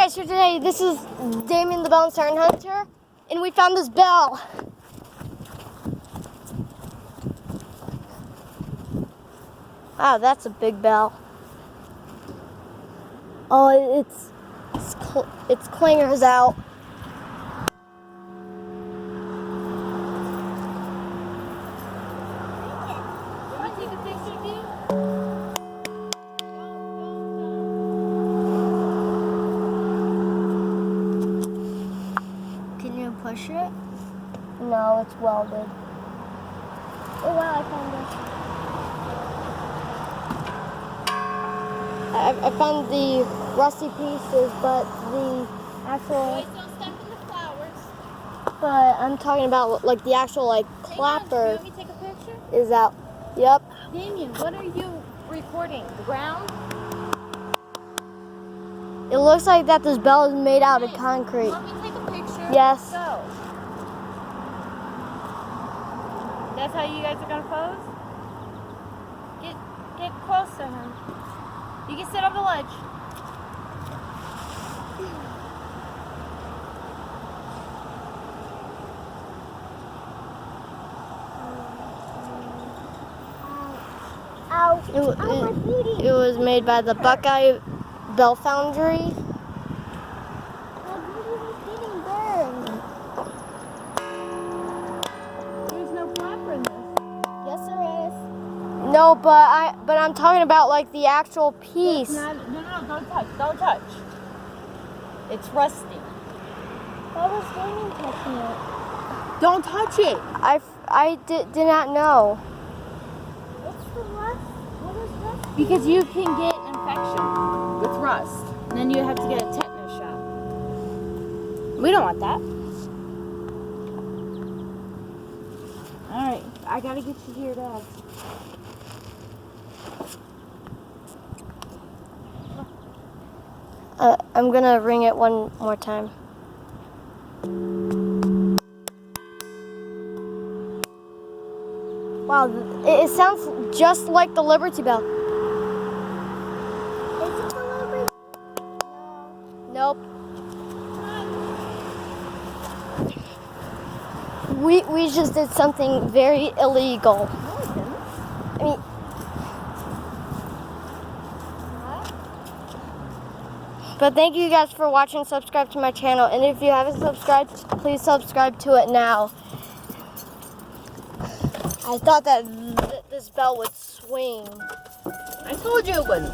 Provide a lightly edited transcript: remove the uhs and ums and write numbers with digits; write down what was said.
guys, so today this is Damien the Bell and Siren Hunter, and we found this bell. Wow, that's a big bell. Oh, its clanger's out. Want to take a picture of you? Can you push it? No, it's welded. Oh wow, I found it. I found the rusty pieces, but the actual... Boys, don't step in the flowers. But I'm talking about like the actual like clapper Hang on, do you want me to take a picture? is out. Yep. Damien, what are you recording? The ground? It looks like that this bell is made out of concrete. You want me to take a picture? Yes. Let's go. That's how you guys are gonna pose? Get close to him. You can sit on the ledge. It was made by the Buckeye Bell Foundry. There's no flapper in this. Yes, there is. No, but I'm talking about like the actual piece. No, don't touch. Don't touch. It's rusty. Why was Damien touching it? Don't touch it. I did not know. What's the rust? What is rust? Because you can get an infection with rust. And then you have to get a tetanus shot. We don't want that. Alright, I gotta get you to your dad. I'm gonna ring it one more time. Wow, it sounds just like the Liberty Bell. Is it the Liberty? Nope. We just did something very illegal. No, it didn't. I mean, but thank you guys for watching. Subscribe to my channel, and if you haven't subscribed, please subscribe to it now. I thought that this bell would swing. I told you it wouldn't.